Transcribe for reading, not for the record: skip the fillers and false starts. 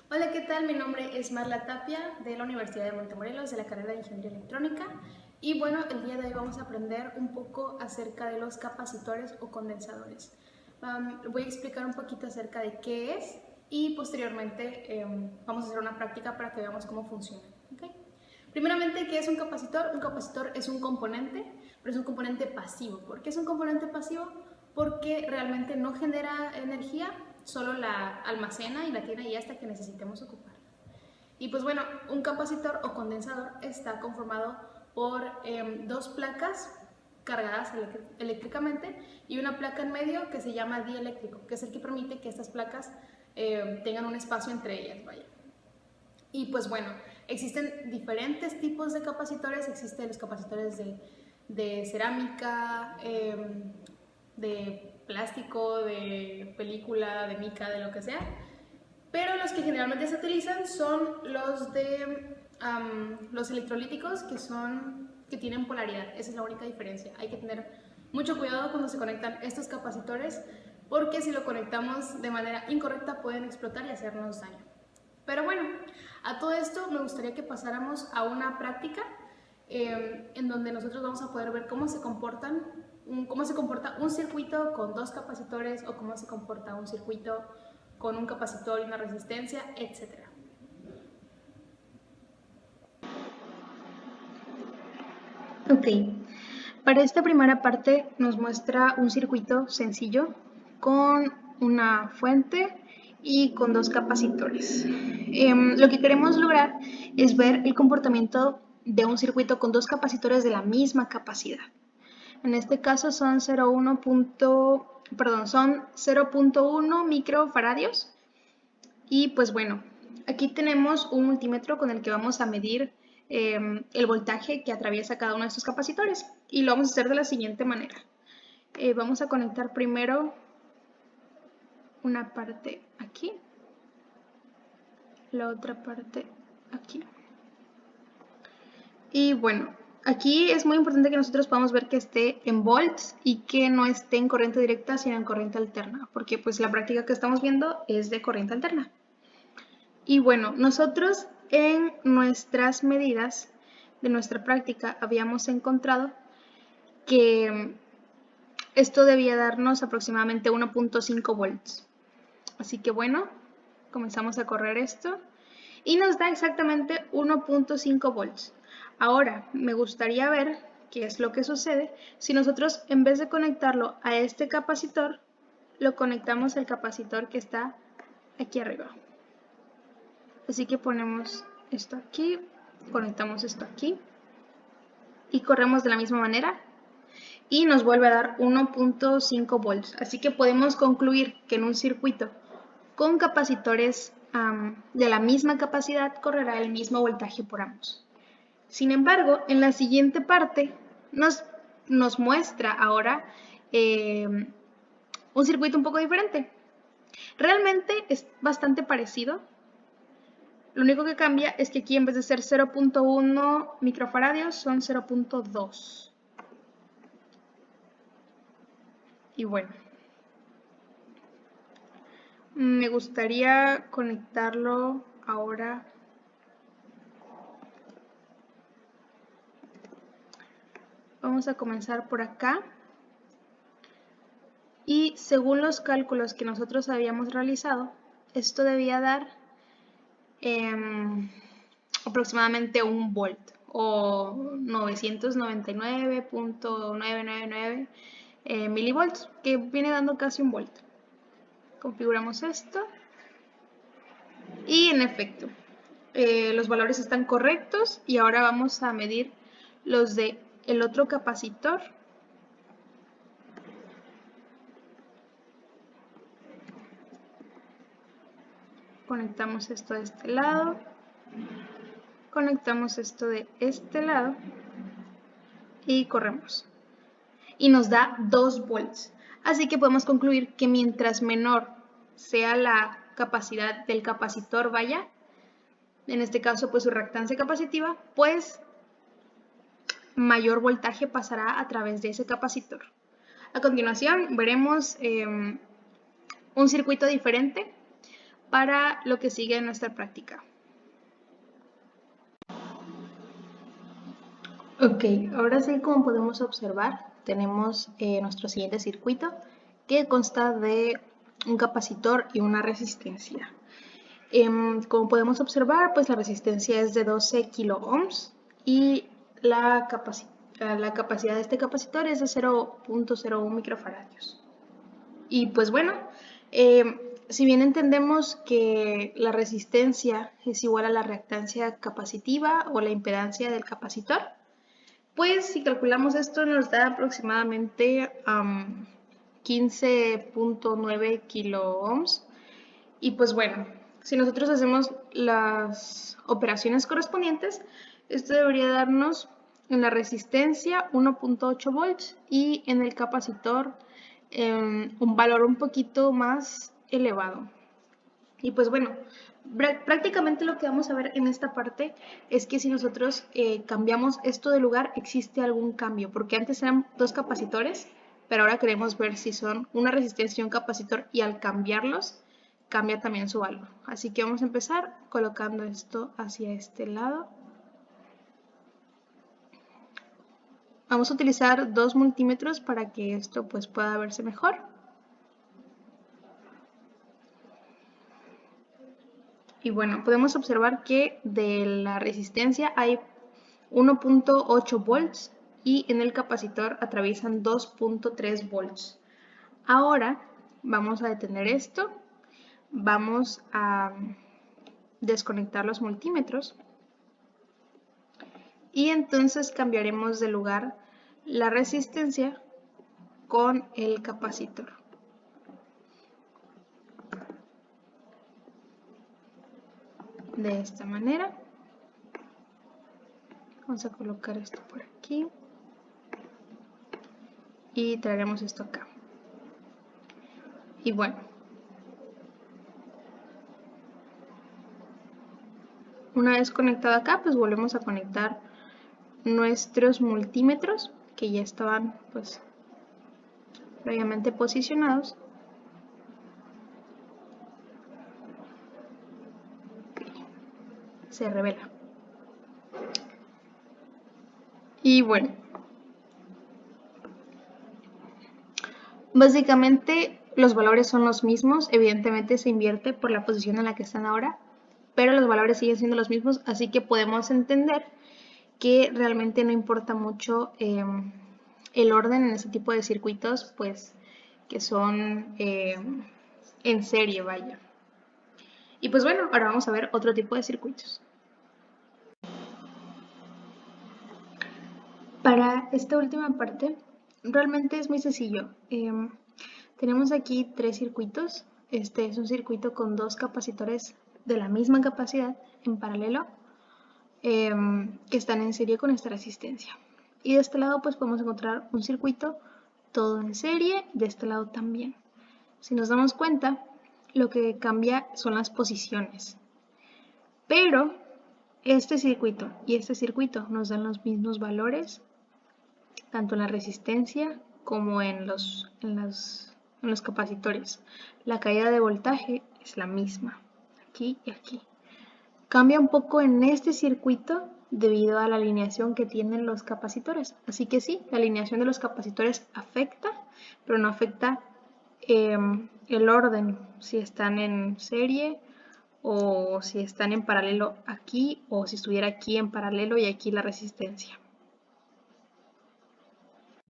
Hola, ¿qué tal? Mi nombre es Marla Tapia de la Universidad de Montemorelos de la carrera de Ingeniería Electrónica y bueno, el día de hoy vamos a aprender un poco acerca de los capacitores o condensadores. Voy a explicar un poquito acerca de qué es y posteriormente vamos a hacer una práctica para que veamos cómo funciona. ¿Okay? Primeramente, ¿qué es un capacitor? Un capacitor es un componente, pero es un componente pasivo. ¿Por qué es un componente pasivo? Porque realmente no genera energía, solo la almacena y la tiene ahí hasta que necesitemos ocuparla. Y pues bueno, un capacitor o condensador está conformado por dos placas cargadas eléctricamente y una placa en medio que se llama dieléctrico, que es el que permite que estas placas tengan un espacio entre ellas, vaya. Y pues bueno, existen diferentes tipos de capacitores, existen los capacitores de cerámica, de plástico, de película, de mica, de lo que sea, pero los que generalmente se utilizan son los de los electrolíticos que tienen polaridad. Esa es la única diferencia. Hay que tener mucho cuidado cuando se conectan estos capacitores porque si lo conectamos de manera incorrecta pueden explotar y hacernos daño. Pero bueno, a todo esto me gustaría que pasáramos a una práctica en donde nosotros vamos a poder ver cómo se comporta un circuito con dos capacitores o cómo se comporta un circuito con un capacitor y una resistencia, etc. Ok, para esta primera parte nos muestra un circuito sencillo con una fuente y con dos capacitores. Lo que queremos lograr es ver el comportamiento de un circuito con dos capacitores de la misma capacidad. En este caso son 0.1 microfaradios. Y pues bueno, aquí tenemos un multímetro con el que vamos a medir el voltaje que atraviesa cada uno de estos capacitores. Y lo vamos a hacer de la siguiente manera. Vamos a conectar primero una parte aquí, la otra parte aquí. Y bueno, aquí es muy importante que nosotros podamos ver que esté en volts y que no esté en corriente directa, sino en corriente alterna, porque pues la práctica que estamos viendo es de corriente alterna. Y bueno, nosotros en nuestras medidas de nuestra práctica habíamos encontrado que esto debía darnos aproximadamente 1.5 volts. Así que bueno, comenzamos a correr esto y nos da exactamente 1.5 volts. Ahora, me gustaría ver qué es lo que sucede si nosotros en vez de conectarlo a este capacitor, lo conectamos al capacitor que está aquí arriba. Así que ponemos esto aquí, conectamos esto aquí y corremos de la misma manera y nos vuelve a dar 1.5 volts. Así que podemos concluir que en un circuito con capacitores de la misma capacidad correrá el mismo voltaje por ambos. Sin embargo, en la siguiente parte nos muestra ahora un circuito un poco diferente. Realmente es bastante parecido. Lo único que cambia es que aquí en vez de ser 0.1 microfaradios son 0.2. Y bueno, me gustaría conectarlo ahora. Vamos a comenzar por acá. Y según los cálculos que nosotros habíamos realizado, esto debía dar aproximadamente 1 volt o 999.999 milivolts, que viene dando casi 1 volt. Configuramos esto y en efecto los valores están correctos y ahora vamos a medir los de el otro capacitor. Conectamos esto de este lado, conectamos esto de este lado y corremos. Y nos da 2 volts. Así que podemos concluir que mientras menor sea la capacidad del capacitor, vaya, en este caso pues su reactancia capacitiva, pues mayor voltaje pasará a través de ese capacitor. A continuación veremos un circuito diferente, para lo que sigue en nuestra práctica. Ok, ahora sí, como podemos observar, tenemos nuestro siguiente circuito que consta de un capacitor y una resistencia. Como podemos observar, pues la resistencia es de 12 kilo ohms y la capacidad de este capacitor es de 0.01 microfaradios. Y pues bueno, si bien entendemos que la resistencia es igual a la reactancia capacitiva o la impedancia del capacitor, pues si calculamos esto nos da aproximadamente 15.9 kilo ohms. Y pues bueno, si nosotros hacemos las operaciones correspondientes, esto debería darnos en la resistencia 1.8 volts y en el capacitor un valor un poquito más elevado. Y pues bueno, prácticamente lo que vamos a ver en esta parte es que si nosotros cambiamos esto de lugar, existe algún cambio, porque antes eran dos capacitores, pero ahora queremos ver si son una resistencia y un capacitor, y al cambiarlos, cambia también su valor. Así que vamos a empezar colocando esto hacia este lado. Vamos a utilizar 2 multímetros para que esto pues pueda verse mejor. Y bueno, podemos observar que de la resistencia hay 1.8 volts y en el capacitor atraviesan 2.3 volts. Ahora vamos a detener esto, vamos a desconectar los multímetros y entonces cambiaremos de lugar la resistencia con el capacitor. De esta manera. Vamos a colocar esto por aquí. Y traeremos esto acá. Y bueno. Una vez conectado acá, pues volvemos a conectar nuestros multímetros que ya estaban pues previamente posicionados. Se revela. Y bueno, básicamente los valores son los mismos, evidentemente se invierte por la posición en la que están ahora, pero los valores siguen siendo los mismos, así que podemos entender que realmente no importa mucho el orden en ese tipo de circuitos, pues que son en serie, vaya. Y pues bueno, ahora vamos a ver otro tipo de circuitos. Para esta última parte, realmente es muy sencillo. Tenemos aquí 3 circuitos. Este es un circuito con 2 capacitores de la misma capacidad en paralelo que están en serie con esta resistencia. Y de este lado pues podemos encontrar un circuito todo en serie, de este lado también. Si nos damos cuenta, lo que cambia son las posiciones. Pero este circuito y este circuito nos dan los mismos valores, tanto en la resistencia como en los capacitores. La caída de voltaje es la misma, aquí y aquí. Cambia un poco en este circuito debido a la alineación que tienen los capacitores. Así que sí, la alineación de los capacitores afecta, pero no afecta el orden, si están en serie o si están en paralelo aquí, o si estuviera aquí en paralelo y aquí la resistencia.